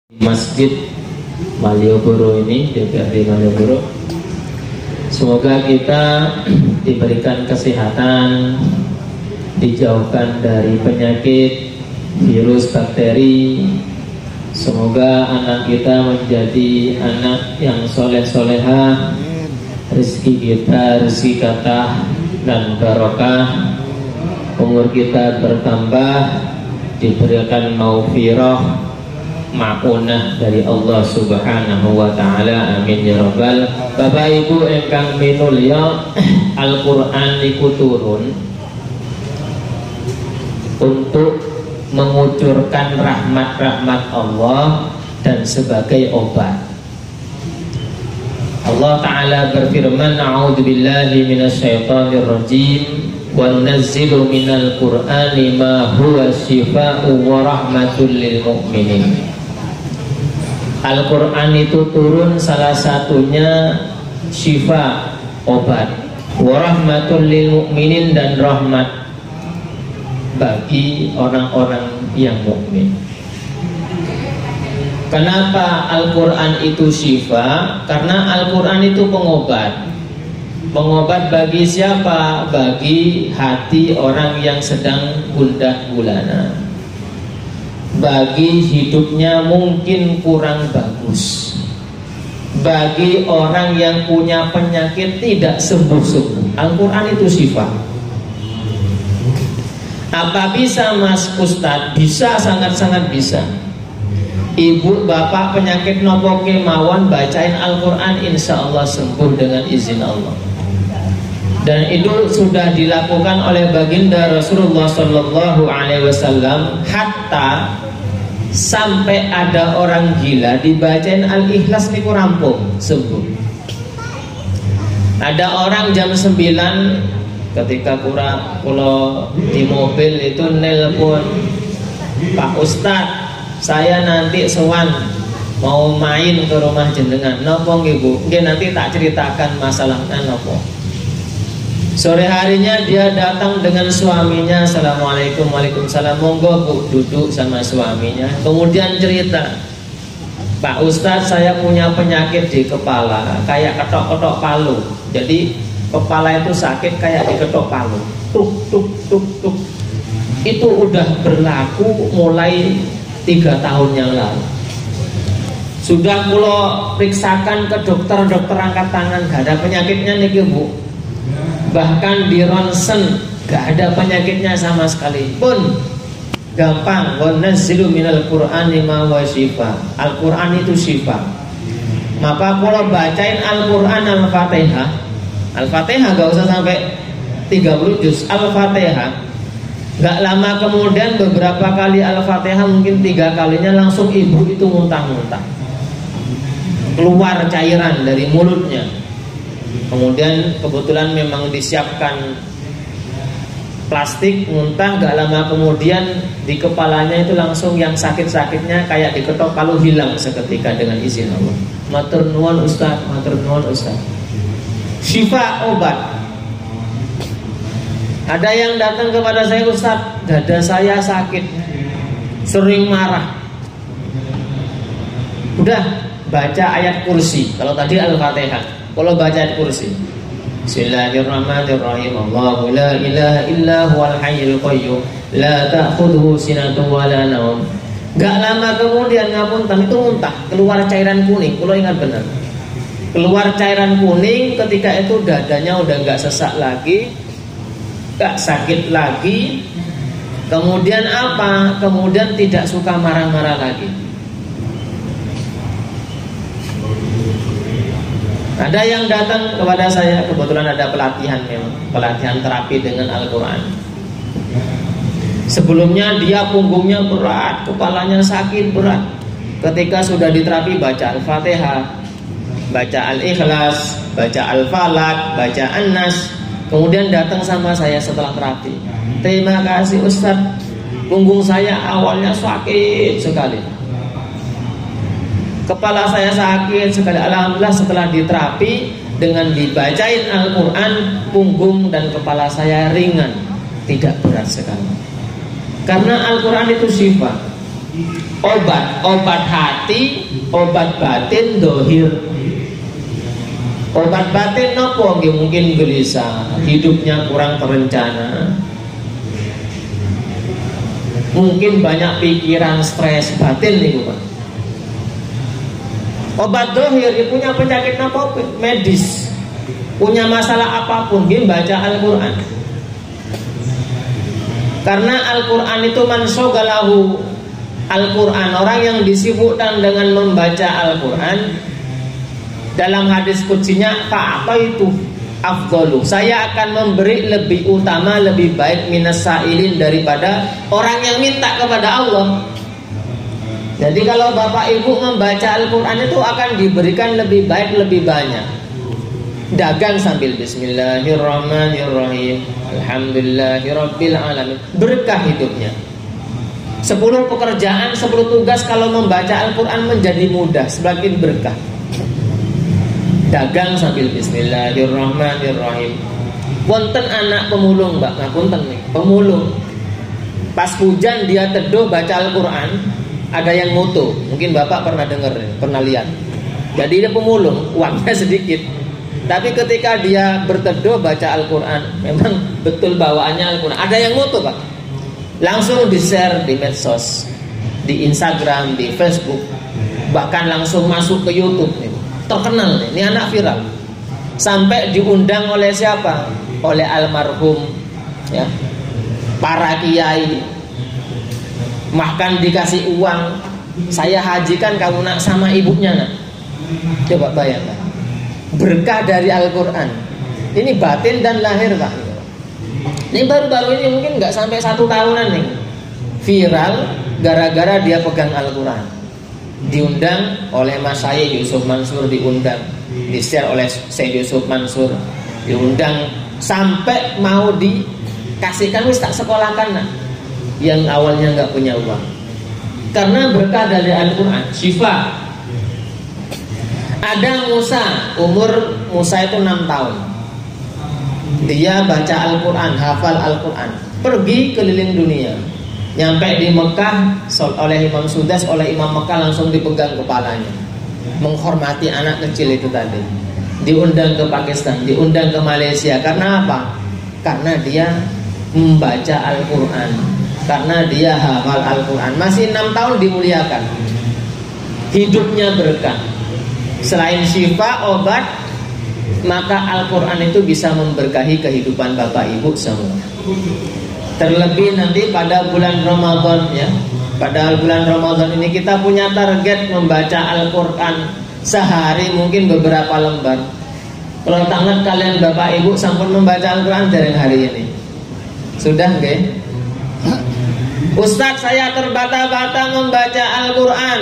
Masjid Malioboro ini, DPRD Malioboro. Semoga kita diberikan kesehatan, dijauhkan dari penyakit, virus, bakteri. Semoga anak kita menjadi anak yang soleh-solehah, rezeki kita rezeki kathah dan barokah, umur kita bertambah, diberikan maghfirah, maunah dari Allah Subhanahu wa taala. Amin ya rabbal. Bapak Ibu ingkang minulya, Al-Qur'an niku turun untuk mengucurkan rahmat-rahmat Allah dan sebagai obat. Allah taala berfirman, a'udzubillahi minasyaitonir rajim, wa nunazzilu minal qur'ani ma huwa syifaa'u wa rahmatul lil mu'minin. Al-Quran itu turun salah satunya syifa, obat, wa rahmatul lil mu'minin, dan rahmat bagi orang-orang yang mukmin. Kenapa Al-Quran itu syifa? Karena Al-Quran itu pengobat. Pengobat bagi siapa? Bagi hati orang yang sedang gundah gulana, bagi hidupnya mungkin kurang bagus, bagi orang yang punya penyakit tidak sembuh-sembuh. Al-Quran itu syifa. Apa bisa Mas Ustadz? Bisa, sangat-sangat bisa. Ibu bapak penyakit nopo kemawon, bacain Al-Quran, insya Allah sembuh dengan izin Allah. Dan itu sudah dilakukan oleh baginda Rasulullah Sallallahu Alaihi Wasallam. Hatta sampai ada orang gila dibacain Al-Ikhlas niku rampung sembuh. Ada orang jam 9 ketika kula di mobil itu nelpon, Pak Ustadz, saya nanti sowan mau main ke rumah jenengan. Nopo nggih Bu? Nggih, nanti tak ceritakan masalahnya nopo. Sore harinya dia datang dengan suaminya. Assalamualaikum, waalaikumsalam. Monggo Bu, duduk sama suaminya. Kemudian cerita, Pak Ustadz, saya punya penyakit di kepala, kayak ketok-ketok palu. Jadi kepala itu sakit kayak diketok palu. Tuk tuk tuk tuk. Itu udah berlaku mulai 3 tahun yang lalu. Sudah kula periksakan ke dokter angkat tangan, gak ada penyakitnya niki Bu. Bahkan di ronsen gak ada penyakitnya sama sekali pun. Gampang. Wa nazzilu minal qur'ani ma huwa syifa. Al-Qur'an itu syifa. Maka kalau bacain Al-Qur'an Al-Fatihah, Al-Fatihah gak usah sampai 30 juz, Al-Fatihah. Gak lama kemudian beberapa kali Al-Fatihah, mungkin 3 kalinya langsung ibu itu muntah-muntah, keluar cairan dari mulutnya. Kemudian kebetulan memang disiapkan plastik, muntah. Gak lama kemudian di kepalanya itu langsung yang sakit-sakitnya kayak diketok palu hilang seketika dengan izin Allah. Matur nuwun Ustaz, matur nuwun Ustaz. Syifa, obat. Ada yang datang kepada saya, Ustaz, dada saya sakit, sering marah. Udah baca ayat kursi. Kalau tadi Al-Fatihah, kalau baca ayat kursi, Bismillahirrahmanirrahim. Allahu la ilaha illa huwal hayyul qayyum la ta'khudhuhu sinatun wa la naum. Gak lama kemudian ngapunten itu muntah, keluar cairan kuning. Kalau ingat benar, keluar cairan kuning. Ketika itu dadanya udah gak sesak lagi, gak sakit lagi. Kemudian apa? Kemudian tidak suka marah-marah lagi. Ada yang datang kepada saya, kebetulan ada pelatihan memang, pelatihan terapi dengan Al-Quran. Sebelumnya dia punggungnya berat, kepalanya sakit berat. Ketika sudah diterapi, baca Al-Fatihah, baca Al-Ikhlas, baca Al-Falaq, baca An-Nas. Kemudian datang sama saya setelah terapi, terima kasih Ustadz, punggung saya awalnya sakit sekali, kepala saya sakit sekali. Alhamdulillah setelah diterapi dengan dibacain Al-Quran, punggung dan kepala saya ringan, tidak berat sekali. Karena Al-Quran itu syifa. Obat hati, obat batin dohir. Obat batin nopo? Mungkin gelisah, hidupnya kurang terencana, mungkin banyak pikiran, stres batin nih Pak. Obat dohir dia punya penyakit apa medis, punya masalah apapun, dia baca Al-Quran. Karena Al-Quran itu mansogalahu, Al-Quran, orang yang disibukkan dengan membaca Al-Quran, dalam hadis kutsinya apa itu afdalu, saya akan memberi lebih utama, lebih baik minas sailin, daripada orang yang minta kepada Allah. Jadi kalau bapak ibu membaca Al-Quran itu akan diberikan lebih baik, lebih banyak. Dagang sambil Bismillahirrahmanirrahim, Alhamdulillahirabbil alamin, berkah hidupnya. 10 pekerjaan, 10 tugas kalau membaca Al-Quran menjadi mudah, semakin berkah. Dagang sambil Bismillahirrahmanirrahim. Wonten anak pemulung Mbak, ngapunten nih, pemulung. Pas hujan dia teduh baca Al-Quran. Ada yang moto, mungkin bapak pernah dengar, pernah lihat. Jadi dia pemulung, uangnya sedikit, tapi ketika dia berteduh baca Al-Quran, memang betul bawaannya Al-Quran. Ada yang moto Pak, langsung di-share di medsos, di Instagram, di Facebook, bahkan langsung masuk ke YouTube nih. Terkenal nih, ini anak viral. Sampai diundang oleh siapa? Oleh almarhum ya, para kiai. Bahkan dikasih uang, saya hajikan kamu nak sama ibunya nak. Coba bayangkan, berkah dari Al-Quran. Ini batin dan lahir Pak. Ini baru-baru ini mungkin nggak sampai 1 tahunan nih, viral gara-gara dia pegang Al-Quran. Diundang oleh Mas Syekh Yusuf Mansur, diundang, di-share oleh Syekh Yusuf Mansur, diundang, sampai mau dikasihkan wis tak sekolahkan nak, yang awalnya nggak punya uang. Karena berkah dari Al-Quran. Syifa. Ada Musa, umur Musa itu 6 tahun. Dia baca Al-Quran, hafal Al-Quran, pergi keliling dunia. Nyampe di Mekah oleh Imam Sudas, oleh Imam Mekah langsung dipegang kepalanya, menghormati anak kecil itu tadi. Diundang ke Pakistan, diundang ke Malaysia. Karena apa? Karena dia membaca Al-Quran, karena dia hafal Al-Quran. Masih 6 tahun dimuliakan, hidupnya berkah. Selain syifa, obat, maka Al-Quran itu bisa memberkahi kehidupan bapak ibu semua. Terlebih nanti pada bulan Ramadan ya. Pada bulan Ramadan ini kita punya target membaca Al-Quran sehari mungkin beberapa lembar. Kalau tangan kalian bapak ibu sampun membaca Al-Quran dari hari ini, sudah nggih? Ustaz, saya terbata-bata membaca Al-Quran,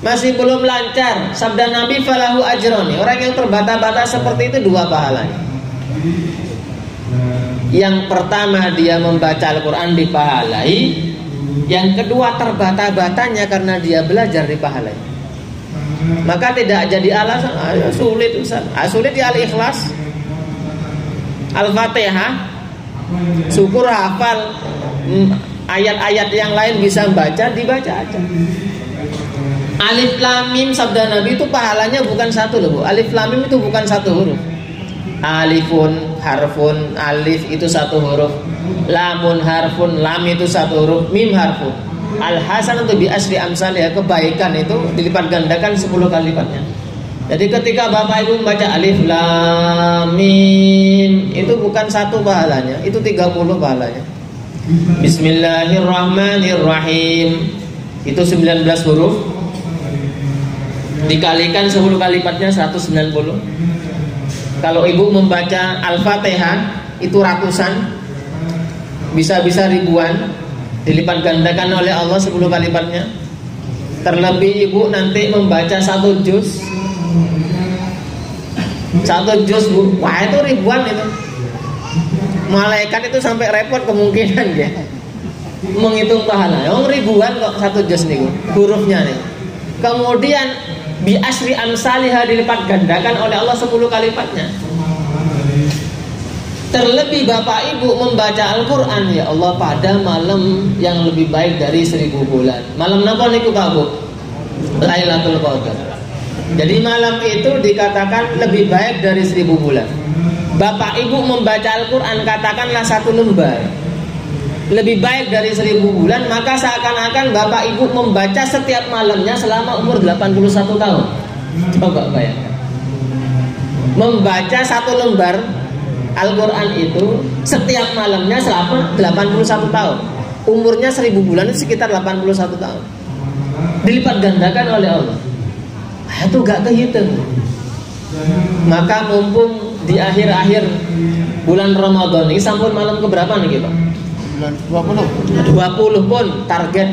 masih belum lancar. Sabda Nabi falahu ajroni, orang yang terbata-bata seperti itu 2 pahalanya. Yang pertama dia membaca Al-Quran dipahalai, yang kedua terbata-batanya karena dia belajar dipahalai. Maka tidak jadi alasan sulit Ustaz. Sulit di Al-Ikhlas, Al-Fatihah, syukur hafal, ayat-ayat yang lain bisa baca, dibaca aja. Alif Lam Mim sabda Nabi itu pahalanya bukan 1 loh Bu. Alif Lam Mim itu bukan 1 huruf. Alifun harfun, alif itu 1 huruf, lamun harfun, lam itu 1 huruf, mim harfun. Al-hasan itu bi asri amsal ya, kebaikan itu dilipat gandakan 10 kali lipatnya. Jadi ketika bapak ibu membaca alif lam mim, itu bukan 1 pahalanya, itu 30 pahalanya. Bismillahirrahmanirrahim, itu 19 huruf, dikalikan 10 kali lipatnya 190. Kalau ibu membaca Al-Fatihah itu ratusan, bisa-bisa ribuan, dilipat gandakan oleh Allah 10 kali lipatnya. Terlebih ibu nanti membaca 1 juz, 1 juz Bu, wah itu ribuan itu. Malaikat itu sampai repot kemungkinan ya menghitung pahala. Ribuan kok 1 juz nih hurufnya nih. Kemudian bi asri amsalihah dilipat gandakan oleh Allah 10 kali lipatnya. Terlebih Bapak Ibu membaca Al-Quran, ya Allah, pada malam yang lebih baik dari 1000 bulan. Malam napa niku Pak Bu? Lailatul Qadar. Jadi malam itu dikatakan lebih baik dari 1000 bulan. Bapak Ibu membaca Al-Quran katakanlah 1 lembar lebih baik dari 1000 bulan, maka seakan-akan Bapak Ibu membaca setiap malamnya selama umur 81 tahun. Coba bayangkan, membaca 1 lembar Al-Quran itu setiap malamnya selama 81 tahun. Umurnya 1000 bulan itu sekitar 81 tahun. Dilipat gandakan oleh Allah. Itu gak kehitung. Maka mumpung di akhir-akhir bulan Ramadan ini, sampun malam keberapa nih Pak? 20 pun target.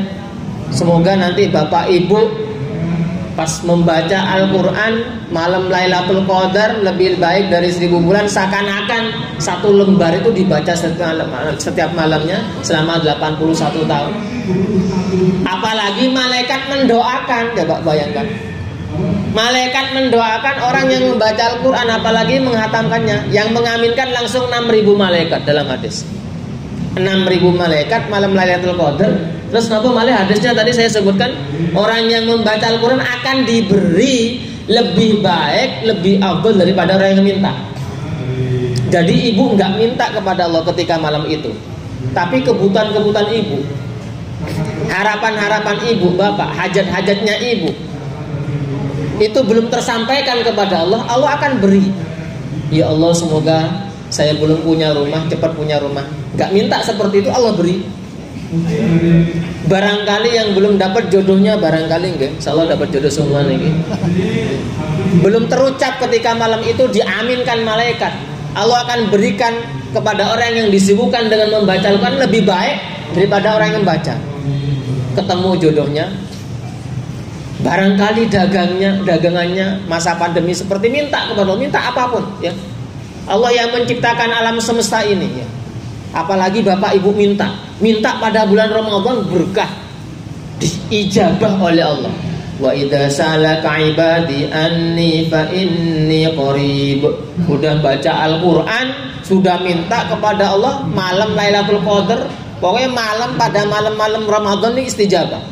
Semoga nanti Bapak Ibu pas membaca Al-Quran malam Lailatul Qadar lebih baik dari 1000 bulan, seakan-akan 1 lembar itu dibaca setiap malamnya selama 81 tahun. Apalagi malaikat mendoakan, coba bayangkan. Malaikat mendoakan orang yang membaca Al-Quran, apalagi menghatamkannya. Yang mengaminkan langsung 6000 malaikat dalam hadis. 6000 malaikat malam Lailatul Qadar. Terus napa malih hadisnya tadi saya sebutkan, orang yang membaca Al-Quran akan diberi lebih baik, lebih afdal daripada orang yang minta. Jadi ibu nggak minta kepada Allah ketika malam itu, tapi kebutuhan-kebutuhan ibu, harapan-harapan ibu, bapak, hajat-hajatnya ibu itu belum tersampaikan kepada Allah, Allah akan beri. Ya Allah, semoga saya belum punya rumah, cepat punya rumah. Gak minta seperti itu, Allah beri. Barangkali yang belum dapat jodohnya, barangkali enggak, insyaallah dapat jodoh semua nih. Belum terucap ketika malam itu diaminkan malaikat, Allah akan berikan kepada orang yang disibukkan dengan membaca Al-Quran lebih baik daripada orang yang membaca. Ketemu jodohnya, barangkali dagangannya masa pandemi seperti minta kepada Allah, minta apapun ya. Allah yang menciptakan alam semesta ini ya. Apalagi Bapak Ibu minta pada bulan Ramadan berkah, diijabah oleh Allah. Wa idza salaka ibadi anni fa inni qarib. Sudah baca Al-Quran, sudah minta kepada Allah malam Lailatul Qadar, pokoknya malam pada malam-malam Ramadan ini istijabah.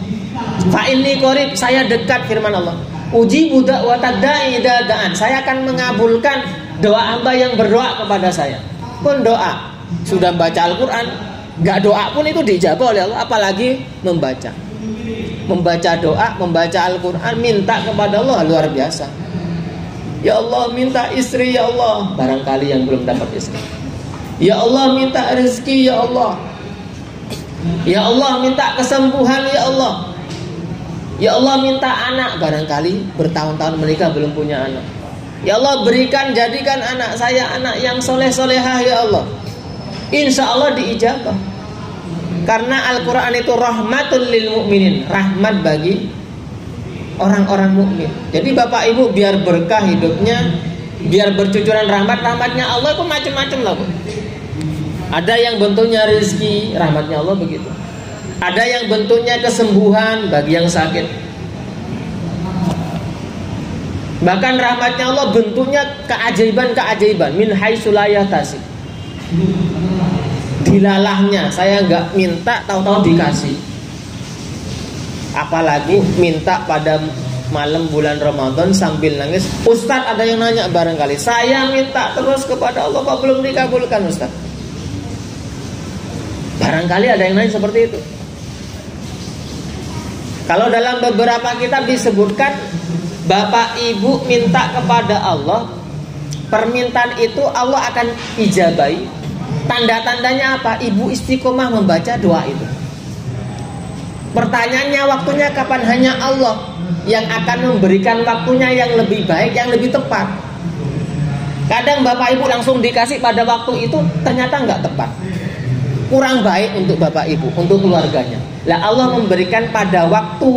Fa inni qarib, saya dekat, firman Allah. Ujibu da'watad da'i idza da'an, saya akan mengabulkan doa hamba yang berdoa kepada saya. Pun doa, sudah baca Al-Quran, gak doa pun itu dijabah oleh Allah, apalagi membaca doa, membaca Al-Quran, minta kepada Allah luar biasa. Ya Allah, minta istri, ya Allah, barangkali yang belum dapat istri. Ya Allah, minta rezeki, ya Allah. Ya Allah, minta kesembuhan, ya Allah. Ya Allah, minta anak, barangkali bertahun-tahun menikah belum punya anak. Ya Allah, jadikan anak saya anak yang soleh-solehah, ya Allah. Insya Allah diijabah. Karena Al-Quran itu rahmatul lil mu'minin, rahmat bagi orang-orang mukmin. Jadi Bapak Ibu biar berkah hidupnya, biar bercucuran rahmatnya Allah itu macam-macam lah Bu. Ada yang bentuknya rezeki, rahmatnya Allah begitu. Ada yang bentuknya kesembuhan bagi yang sakit. Bahkan rahmatnya Allah bentuknya keajaiban min haitsu la yahtasib. Dilalahnya, saya nggak minta, tahu-tahu dikasih. Apalagi minta pada malam bulan Ramadan sambil nangis. Ustadz, ada yang nanya barangkali, saya minta terus kepada Allah kok belum dikabulkan Ustadz. Barangkali ada yang nanya seperti itu. Kalau dalam beberapa kitab disebutkan, Bapak Ibu minta kepada Allah, permintaan itu Allah akan ijabai. Tanda-tandanya apa? Ibu istiqomah membaca doa itu. Pertanyaannya waktunya kapan? Hanya Allah yang akan memberikan waktunya yang lebih baik, yang lebih tepat. Kadang Bapak Ibu langsung dikasih pada waktu itu, ternyata nggak tepat, kurang baik untuk Bapak Ibu, untuk keluarganya. Lah Allah memberikan pada waktu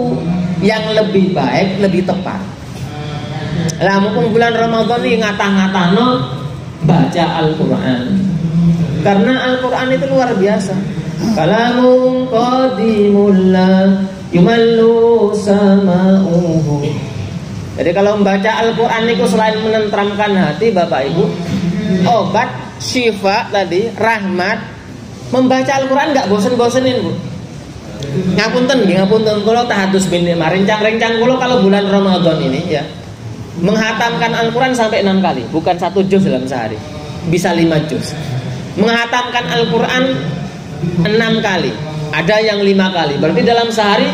yang lebih baik, lebih tepat. Lah mumpung bulan Ramadan ini ngatah-ngatahno baca Al-Quran. Karena Al-Quran itu luar biasa. Kalamun qadimul la yumallu sama'uhu. Jadi kalau membaca Al-Quran itu selain menenteramkan hati Bapak Ibu, obat syifa tadi, rahmat, membaca Al-Quran nggak bosen-bosenin Bu. Ngapunten kalau tahadus bin lima rencang-rencang kalau bulan Ramadan ini ya menghatamkan Al-Quran sampai 6 kali, bukan 1 juz dalam sehari, bisa 5 juz. Menghatamkan Al-Quran 6 kali, ada yang 5 kali, berarti dalam sehari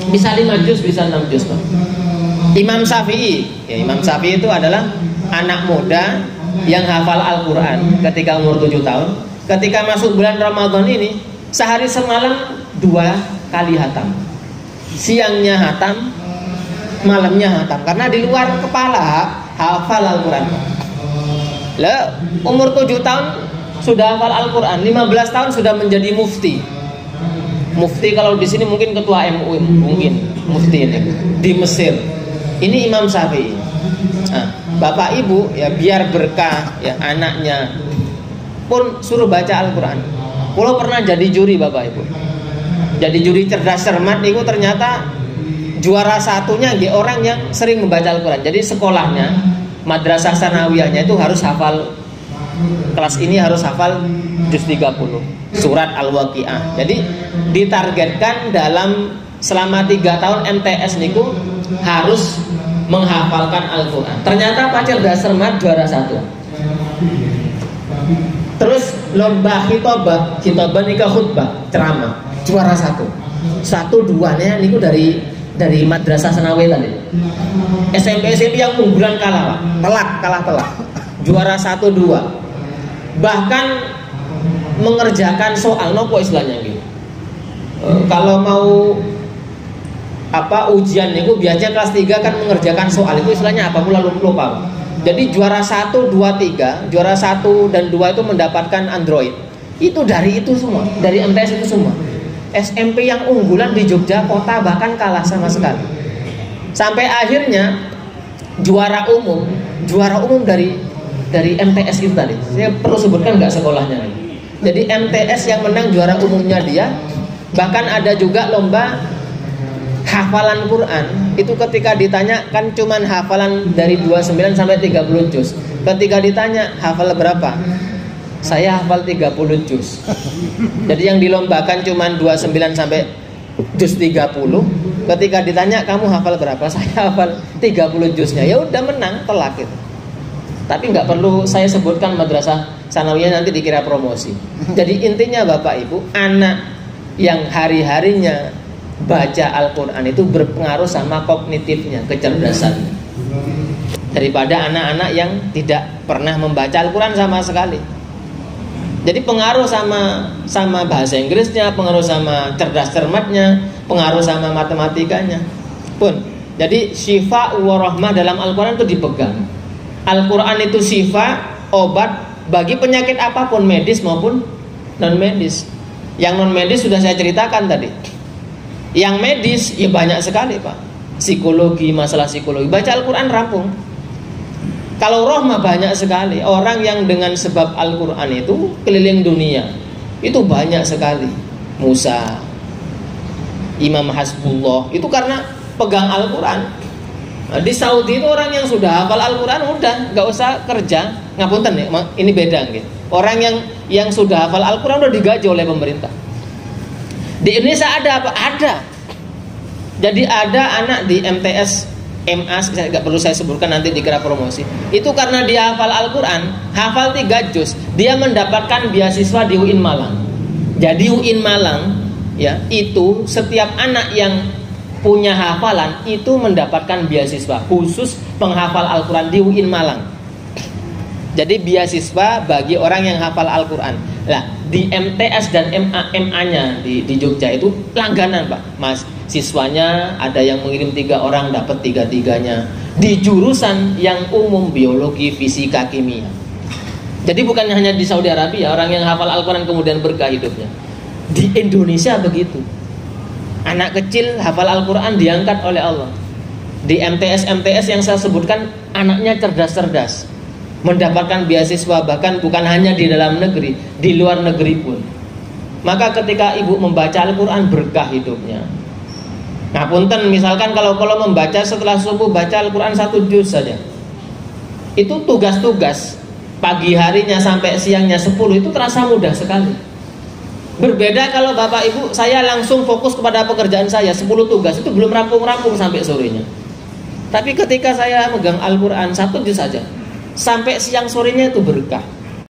bisa 5 juz, bisa 6 juz Pak. Imam Syafi'i ya, Imam Syafi'i itu adalah anak muda yang hafal Al-Quran ketika umur 7 tahun. Ketika masuk bulan Ramadan ini, sehari semalam 2 kali hatam, siangnya hatam, malamnya hatam, karena di luar kepala hafal Al-Quran. Lah umur 7 tahun sudah hafal Al-Quran, 15 tahun sudah menjadi mufti. Mufti kalau di sini mungkin ketua MUI, mungkin mufti ini di Mesir. Ini Imam Syafi'i. Nah, Bapak Ibu ya biar berkah ya anaknya pun suruh baca Al-Quran. Kalau pernah jadi juri Bapak Ibu, jadi juri cerdas cermat itu ternyata juara satunya orang yang sering membaca Al-Quran. Jadi sekolahnya, madrasah sanawiyahnya itu harus hafal, kelas ini harus hafal juz 30 surat Al-Waqiah. Jadi ditargetkan dalam selama 3 tahun MTS niku harus menghafalkan Al-Quran. Ternyata Pak cerdas cermat juara 1. Terus lomba khitbah nikah khutbah ceramah juara 1. 1-2-nya niku dari madrasah sanawiyah tadi. SMP yang unggulan kalah telak. Juara 1-2. Bahkan mengerjakan soal nopo istilahnya gitu. Kalau mau ujian niku biasanya kelas 3 kan mengerjakan soal itu istilahnya apa pula lupa. Jadi juara 1, 2, 3, juara 1 dan 2 itu mendapatkan Android. Itu dari itu semua, dari MTS itu semua. SMP yang unggulan di Jogja kota bahkan kalah sama sekali. Sampai akhirnya juara umum dari MTS itu tadi. Saya perlu sebutkan nggak sekolahnya. Jadi MTS yang menang juara umumnya dia. Bahkan ada juga lomba hafalan Quran. Itu ketika ditanya kan cuman hafalan dari 29 sampai 30 juz. Ketika ditanya hafal berapa? Saya hafal 30 juz. Jadi yang dilombakan cuman 29 sampai juz 30. Ketika ditanya kamu hafal berapa? Saya hafal 30 juznya. Ya udah menang, telak itu. Tapi nggak perlu saya sebutkan madrasah sanawiyah, nanti dikira promosi. Jadi intinya Bapak Ibu, anak yang hari-harinya baca Al-Quran itu berpengaruh sama kognitifnya, kecerdasan, daripada anak-anak yang tidak pernah membaca Al-Quran sama sekali. Jadi pengaruh sama bahasa Inggrisnya, pengaruh sama cerdas cermatnya, pengaruh sama matematikanya pun. Jadi syifa wa rahmah dalam Al-Quran itu dipegang. Al-Quran itu syifa, obat bagi penyakit apapun, medis maupun non medis. Yang non medis sudah saya ceritakan tadi. Yang medis ya banyak sekali Pak. Psikologi, masalah psikologi, baca Al-Quran rampung. Kalau rahmah banyak sekali. Orang yang dengan sebab Al-Quran itu keliling dunia, itu banyak sekali. Musa, Imam Hasbullah, itu karena pegang Al-Quran. Nah, di Saudi itu orang yang sudah hafal Al-Quran udah gak usah kerja. Ngapunten ya, ini beda gitu. Orang yang sudah hafal Al-Quran udah digaji oleh pemerintah. Di Indonesia ada apa? Ada. Jadi ada anak di MTS MA, gak perlu saya sebutkan nanti dikira promosi. Itu karena dia hafal Al-Quran, hafal 3 juz, dia mendapatkan beasiswa di UIN Malang. Jadi UIN Malang ya, itu setiap anak yang punya hafalan itu mendapatkan beasiswa khusus penghafal Al-Quran di UIN Malang. Jadi beasiswa bagi orang yang hafal Al-Quran. Nah, di MTS dan MA-nya di Jogja itu langganan Pak. Mas, siswanya ada yang mengirim 3 orang dapat 3-3-nya. Di jurusan yang umum biologi, fisika, kimia. Jadi bukan hanya di Saudi Arabia orang yang hafal Al-Quran kemudian berkah hidupnya. Di Indonesia begitu. Anak kecil hafal Al-Quran diangkat oleh Allah. Di MTS yang saya sebutkan anaknya cerdas-cerdas, mendapatkan beasiswa, bahkan bukan hanya di dalam negeri, di luar negeri pun. Maka ketika ibu membaca Al-Quran berkah hidupnya. Nah punten misalkan kalau membaca setelah subuh baca Al-Quran 1 juz saja, itu tugas-tugas pagi harinya sampai siangnya 10 itu terasa mudah sekali. Berbeda kalau Bapak Ibu saya langsung fokus kepada pekerjaan saya 10 tugas itu belum rampung-rampung sampai sorenya. Tapi ketika saya megang Al-Quran 1 juz saja sampai siang sorenya itu berkah.